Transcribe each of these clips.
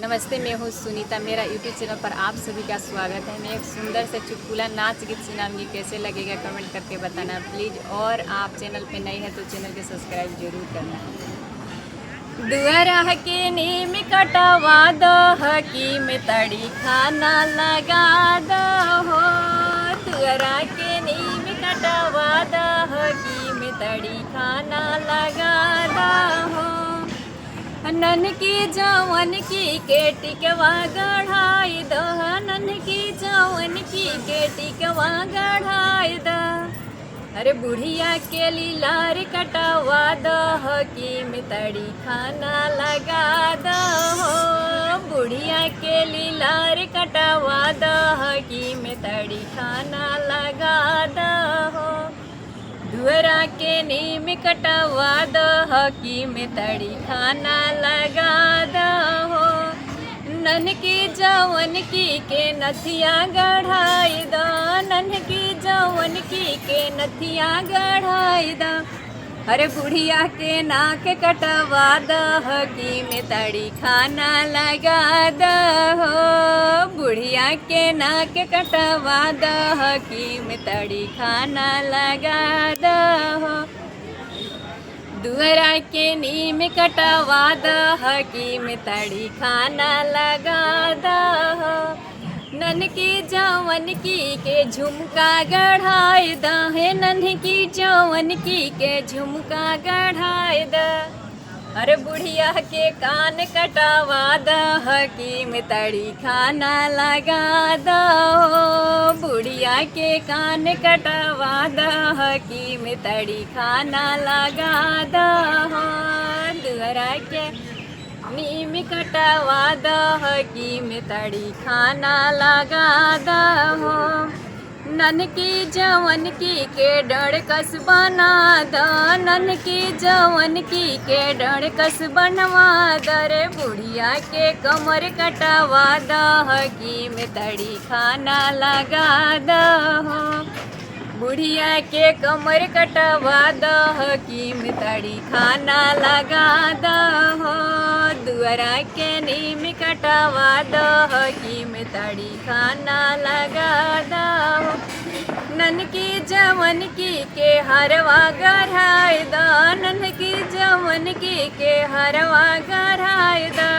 नमस्ते, मैं हूँ सुनीता। मेरा यूट्यूब चैनल पर आप सभी का स्वागत है। मैं एक सुंदर से चुटकुला नाच गीत सुनाऊंगी, कैसे लगेगा कमेंट करके बताना प्लीज़। और आप चैनल पे नए हैं तो चैनल के सब्सक्राइब जरूर करना। दुअरा के नीम कटवा दो की में तड़ी खाना लगा दो। दुअरा के नीम कटवा दो की में तड़ी खाना लगा दो। नन की जवन की के टिकवा गढ़ाई दो। नन की जवन की के टिकवा गढ़ाई दो। अरे बुढ़िया के लीलार कटवा दो की में तड़ी खाना लगा दो। बुढ़िया के लीलार कटवा दो की में तड़ी खाना लगा दो। दुअरा के नीम कटवा दो की में तड़ी खाना लगा दो। नन की जवन की के नथिया गढ़ाई दो। नन की जवन की के नथिया गढ़ाई दो। अरे बुढ़िया के नाक कटवा दो की में तड़ी खाना लगा दो। बुढ़िया के नाक कटवा दो की में तड़ी खाना लगा दो। दुअरा के नीम कटवा दो की में तड़ी खाना लगा दो। नन की जवन की के झुमका गढ़ाई दो। है नन की जवन की के झुमका गढ़ाई दो। अरे बुढ़िया के कान कटवा दो की में तड़ी खाना लगा दो। बुढ़िया के कान कटवा दो की में तड़ी खाना लगा दो। दुअरा के नीम कटवा दो की में तड़ी खाना लगा दो। नन की जवन की के डड़कस बना दो। नन की जवन की के डड़कस बनवा दो। रे बुढ़िया के कमर कटवा दो की में तड़ी खाना लगा दो। बुढ़िया के कमर कटवा दो की में तड़ी खाना लगा दो। दुअरा के नीम कटवा दो की में तड़ी खाना लगा दो। नन की जवन की के हरवा गढ़ाई दो। नन की जवन की के हरवा गढ़ाई दो।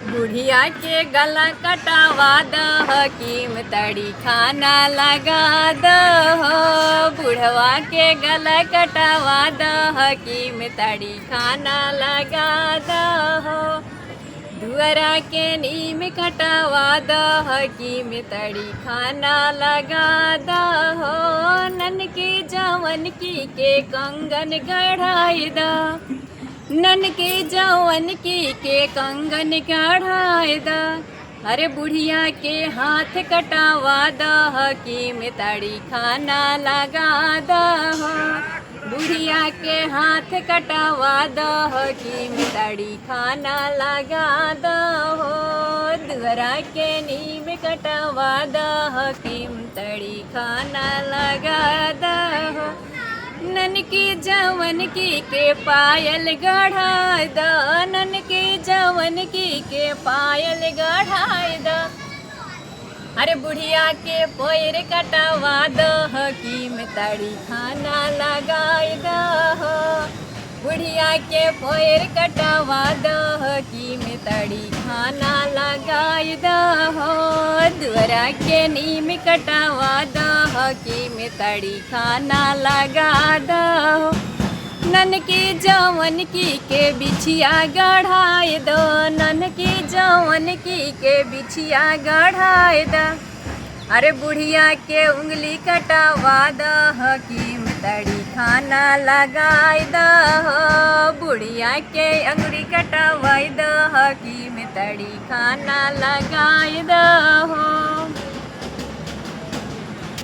बुढ़िया के गला कटवा दो की में तड़ी खाना लगा दो। बुढ़वा के गला कटवा दो की में तड़ी खाना लगा दो। दुअरा के नीम कटवा दो की में तड़ी खाना लगा दो। नन की जवन की के कंगन गढ़ाई दो। नन के जवन की के कंगन गढ़ाई दो। अरे बुढ़िया के हाथ कटवा दो की में तड़ी खाना लगा दो। बुढ़िया के हाथ कटवा दो की में तड़ी खाना लगा दो। दुअरा के नीम कटवा दो की में तड़ी खाना लगा दो। नन की जवन की के पायल गढ़ाई दो। नन की जवन की के पायल गढ़ाई दो। अरे बुढ़िया के पैर कटवा दो की में तड़ी खाना लगाई दो। बुढ़िया के पैर कटवा दो की में तड़ी खाना लगाई दो। दुअरा के नीम कटवा दो की में तड़ी खाना लगा दो। नन की जवन की के बिछिया गढ़ाई दो। नन की जवन की के बिछिया गढ़ाई दो। अरे बुढ़िया के उंगली कटवा दो की में तड़ी खाना लगाई दो। बुढ़िया के अंगुली कटवाई दो की में तड़ी खाना लगाई दो।